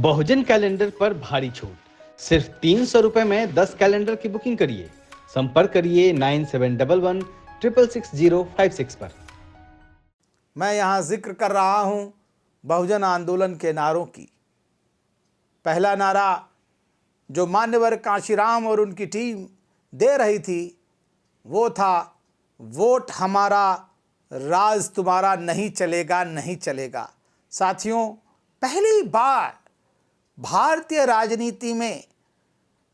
बहुजन calendar पर भारी छूट। सिर्फ 300 रुपए में 10 कैलेंडर की बुकिंग करिए। संपर्क करिए 9711 666 056 पर। मैं यहाँ जिक्र कर रहा हूँ बहुजन आंदोलन के नारों की। पहला नारा जो मान्यवर कांशीराम और उनकी टीम दे रही थी वो था, वोट हमारा राज तुम्हारा, नहीं चलेगा नहीं चलेगा। साथियों, पहली बार भारतीय राजनीति में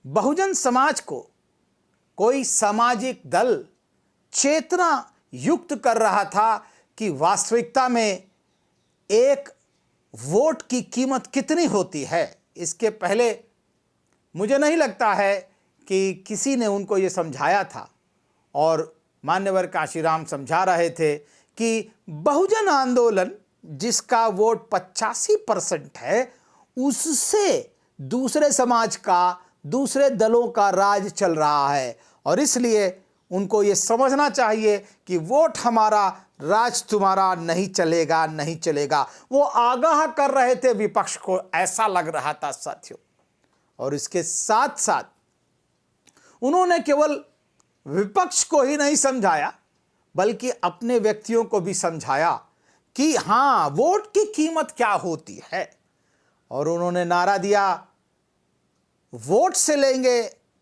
बहुजन समाज को कोई सामाजिक दल चेतना युक्त कर रहा था कि वास्तविकता में एक वोट की कीमत कितनी होती है। इसके पहले मुझे नहीं लगता है कि किसी ने उनको ये समझाया था, और मान्यवर कांशीराम समझा रहे थे कि बहुजन आंदोलन जिसका वोट 85% है, उससे दूसरे समाज का, दूसरे दलों का राज चल रहा है, और इसलिए उनको ये समझना चाहिए कि वोट हमारा राज तुम्हारा, नहीं चलेगा नहीं चलेगा। वो आगाह कर रहे थे विपक्ष को, ऐसा लग रहा था साथियों। और इसके साथ साथ उन्होंने केवल विपक्ष को ही नहीं समझाया, बल्कि अपने व्यक्तियों को भी समझाया कि हाँ, वोट की कीमत क्या होती है। और उन्होंने नारा दिया, वोट से लेंगे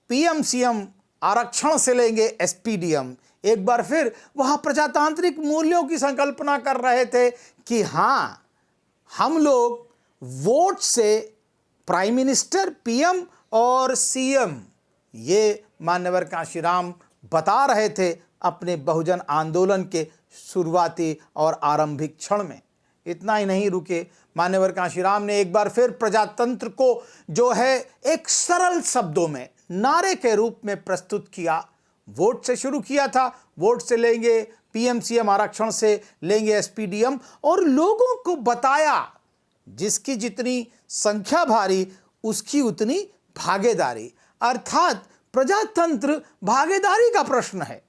पीएम सीएम, आरक्षण से लेंगे एसपीडीएम। एक बार फिर वह प्रजातांत्रिक मूल्यों की संकल्पना कर रहे थे कि हाँ, हम लोग वोट से प्राइम मिनिस्टर, पीएम और सीएम, ये मान्यवर कांशीराम बता रहे थे अपने बहुजन आंदोलन के शुरुआती और आरंभिक क्षण में। इतना ही नहीं रुके, मान्यवर कांशीराम ने एक बार फिर प्रजातंत्र को जो है एक सरल शब्दों में नारे के रूप में प्रस्तुत किया। वोट से शुरू किया था, वोट से लेंगे पीएम सीएम, आरक्षण से लेंगे एसपीडीएम, और लोगों को बताया जिसकी जितनी संख्या भारी उसकी उतनी भागीदारी, अर्थात प्रजातंत्र भागीदारी का प्रश्न है।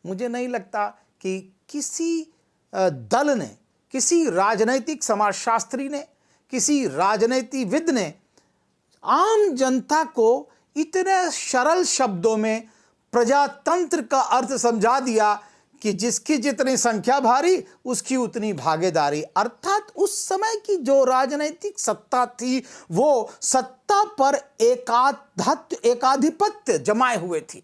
मुझे नहीं लगता कि किसी दल ने, किसी राजनैतिक समाजशास्त्री ने, किसी राजनीतिविद ने आम जनता को इतने सरल शब्दों में प्रजातंत्र का अर्थ समझा दिया कि जिसकी जितनी संख्या भारी उसकी उतनी भागीदारी। अर्थात उस समय की जो राजनीतिक सत्ता थी वो सत्ता पर एकाधिपत्य जमाए हुए थी।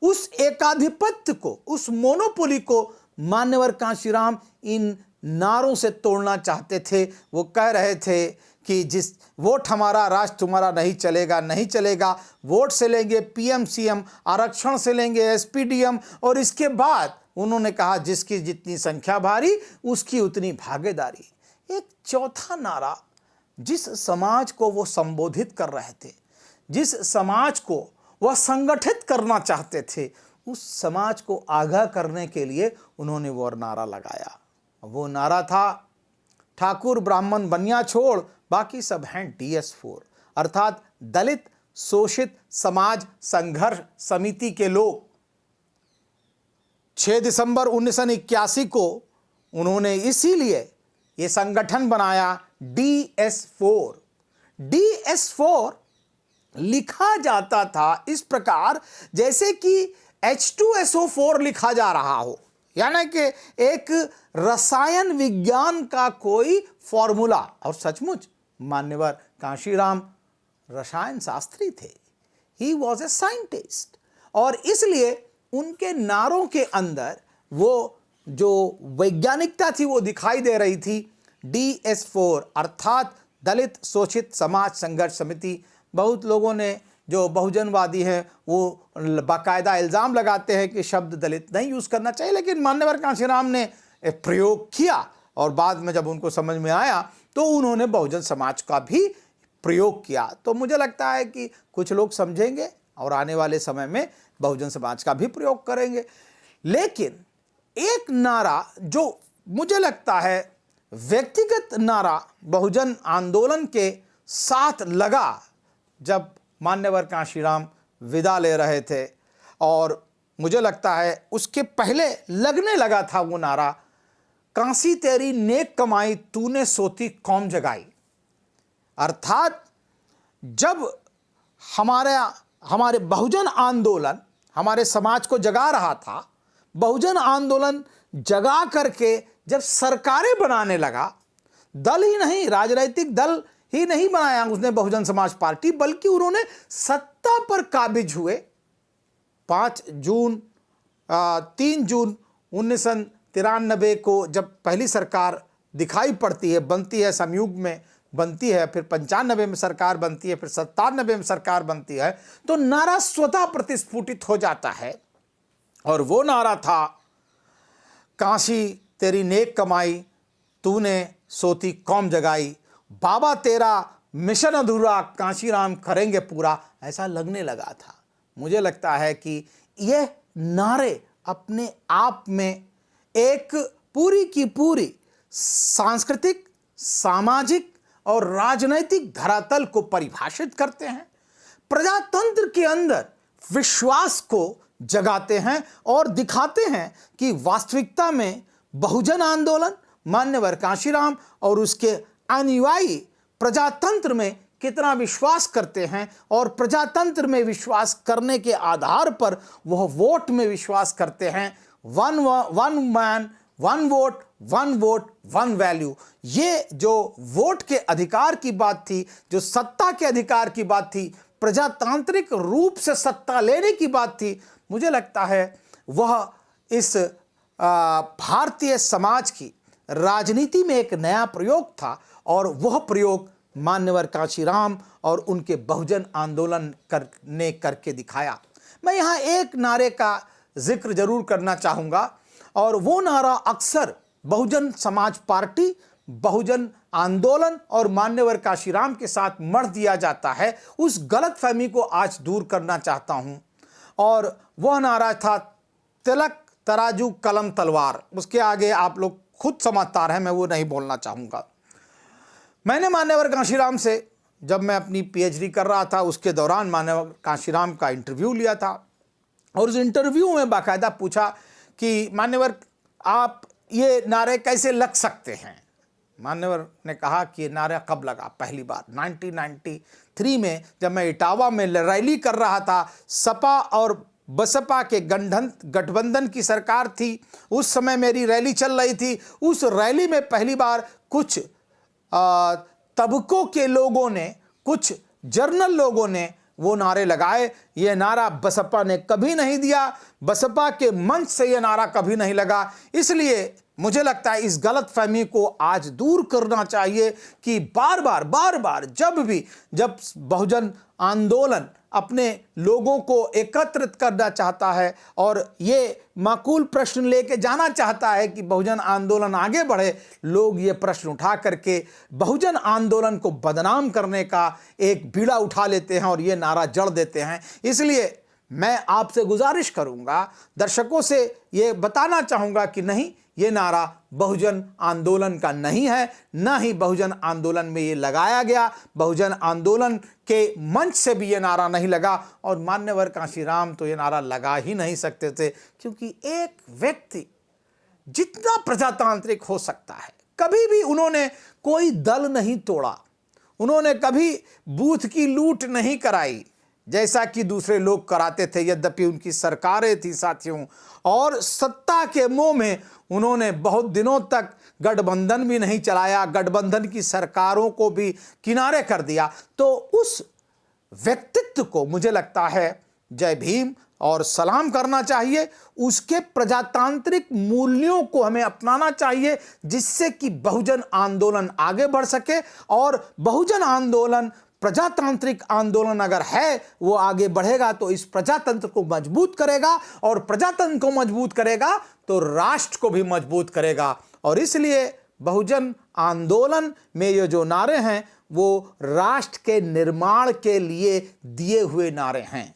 उस एकाधिपत्य को, उस मोनोपोली को मान्यवर कांशीराम इन नारों से तोड़ना चाहते थे। वो कह रहे थे कि जिस वोट हमारा राज तुम्हारा, नहीं चलेगा नहीं चलेगा। वोट से लेंगे पीएम सीएम, आरक्षण से लेंगे एसपीडीएम, और इसके बाद उन्होंने कहा जिसकी जितनी संख्या भारी उसकी उतनी भागीदारी। एक चौथा नारा, जिस समाज को वो संबोधित कर रहे थे, जिस समाज को वह संगठित करना चाहते थे, उस समाज को आगाह करने के लिए उन्होंने वो नारा लगाया। वो नारा था, ठाकुर ब्राह्मण बनिया छोड़, बाकी सब हैं DS4, अर्थात दलित शोषित समाज संघर्ष समिति के लोग। 6 दिसंबर 1981 को उन्होंने इसीलिए ये संगठन बनाया DS4। DS4 लिखा जाता था इस प्रकार जैसे कि H2SO4 लिखा जा रहा हो, यानी कि एक रसायन विज्ञान का कोई फॉर्मूला। और सचमुच मान्यवर कांशीराम रसायन शास्त्री थे, ही वॉज ए साइंटिस्ट, और इसलिए उनके नारों के अंदर वो जो वैज्ञानिकता थी वो दिखाई दे रही थी। DS4 अर्थात दलित शोषित समाज संघर्ष समिति। बहुत लोगों ने, जो बहुजनवादी हैं, वो बाकायदा इल्ज़ाम लगाते हैं कि शब्द दलित नहीं यूज़ करना चाहिए, लेकिन मान्यवर कांशीराम ने प्रयोग किया और बाद में जब उनको समझ में आया तो उन्होंने बहुजन समाज का भी प्रयोग किया। तो मुझे लगता है कि कुछ लोग समझेंगे और आने वाले समय में बहुजन समाज का भी प्रयोग करेंगे। लेकिन एक नारा जो मुझे लगता है व्यक्तिगत नारा बहुजन आंदोलन के साथ लगा जब मान्यवर कांशीराम विदा ले रहे थे, और मुझे लगता है उसके पहले लगने लगा था वो नारा, कांसी तेरी नेक कमाई तूने सोती कौम जगाई। अर्थात जब हमारे बहुजन आंदोलन हमारे समाज को जगा रहा था, बहुजन आंदोलन जगा करके जब सरकारें बनाने लगा, दल ही नहीं, राजनीतिक दल ही नहीं बनाया उसने बहुजन समाज पार्टी, बल्कि उन्होंने सत्ता पर काबिज हुए। 3 जून 1993 को जब पहली सरकार दिखाई पड़ती है, बनती है, संयुग में बनती है, फिर 95 में सरकार बनती है, फिर 97 में सरकार बनती है, तो नारा स्वतः प्रतिस्फुटित हो जाता है। और वो नारा था, काशी तेरी नेक कमाई, तूने सोती कौम जगाई, बाबा तेरा मिशन अधूरा, कांशीराम करेंगे पूरा, ऐसा लगने लगा था। मुझे लगता है कि यह नारे अपने आप में एक पूरी की पूरी सांस्कृतिक, सामाजिक और राजनैतिक धरातल को परिभाषित करते हैं, प्रजातंत्र के अंदर विश्वास को जगाते हैं और दिखाते हैं कि वास्तविकता में बहुजन आंदोलन, मान्यवर कांशीराम और उसके अनुयायी प्रजातंत्र में कितना विश्वास करते हैं और प्रजातंत्र में विश्वास करने के आधार पर वह वोट में विश्वास करते हैं। One man one vote, one vote one value. ये जो वोट के अधिकार की बात थी, जो सत्ता के अधिकार की बात थी, प्रजातांत्रिक रूप से सत्ता लेने की बात थी, मुझे लगता है वह इस भारतीय समाज की राजनीति में एक नया प्रयोग था। और वह प्रयोग मान्यवर कांशीराम और उनके बहुजन आंदोलन ने करके दिखाया। मैं यहाँ एक नारे का जिक्र जरूर करना चाहूँगा, और वो नारा अक्सर बहुजन समाज पार्टी, बहुजन आंदोलन और मान्यवर कांशीराम के साथ मढ़ दिया जाता है। उस गलतफहमी को आज दूर करना चाहता हूँ, और वह नारा था, तिलक तराजू कलम तलवार। उसके आगे आप लोग खुद समझदार हैं, मैं वो नहीं बोलना चाहूँगा। मैंने मान्यवर कांशीराम से, जब मैं अपनी पीएचडी कर रहा था, उसके दौरान मान्यवर कांशीराम का इंटरव्यू लिया था, और उस इंटरव्यू में बाकायदा पूछा कि मान्यवर आप ये नारे कैसे लग सकते हैं। मान्यवर ने कहा कि ये नारा कब लगा, पहली बार 1993 में जब मैं इटावा में रैली कर रहा था। सपा और बसपा के गठबंधन की सरकार थी, उस समय मेरी रैली चल रही थी। उस रैली में पहली बार कुछ तबकों के लोगों ने, कुछ जर्नल लोगों ने वो नारे लगाए। ये नारा बसपा ने कभी नहीं दिया, बसपा के मंच से ये नारा कभी नहीं लगा। इसलिए मुझे लगता है इस गलतफहमी को आज दूर करना चाहिए कि बार बार जब बहुजन आंदोलन अपने लोगों को एकत्रित करना चाहता है और ये माकूल प्रश्न लेके जाना चाहता है कि बहुजन आंदोलन आगे बढ़े, लोग ये प्रश्न उठा करके बहुजन आंदोलन को बदनाम करने का एक बीड़ा उठा लेते हैं और ये नारा जड़ देते हैं। इसलिए मैं आपसे गुजारिश करूंगा, दर्शकों से ये बताना चाहूँगा कि नहीं, ये नारा बहुजन आंदोलन का नहीं है, ना ही बहुजन आंदोलन में ये लगाया गया। बहुजन आंदोलन के मंच से भी ये नारा नहीं लगा, और मान्यवर कांशीराम तो ये नारा लगा ही नहीं सकते थे, क्योंकि एक व्यक्ति जितना प्रजातांत्रिक हो सकता है, कभी भी उन्होंने कोई दल नहीं तोड़ा, उन्होंने कभी बूथ की लूट नहीं कराई जैसा कि दूसरे लोग कराते थे, यद्यपि उनकी सरकारें थी साथियों, और सत्ता के मोह में उन्होंने बहुत दिनों तक गठबंधन भी नहीं चलाया, गठबंधन की सरकारों को भी किनारे कर दिया। तो उस व्यक्तित्व को मुझे लगता है जय भीम और सलाम करना चाहिए। उसके प्रजातांत्रिक मूल्यों को हमें अपनाना चाहिए, जिससे कि बहुजन आंदोलन आगे बढ़ सके। और बहुजन आंदोलन, प्रजातांत्रिक आंदोलन अगर है, वो आगे बढ़ेगा तो इस प्रजातंत्र को मजबूत करेगा, और प्रजातंत्र को मजबूत करेगा तो राष्ट्र को भी मजबूत करेगा। और इसलिए बहुजन आंदोलन में ये जो नारे हैं वो राष्ट्र के निर्माण के लिए दिए हुए नारे हैं।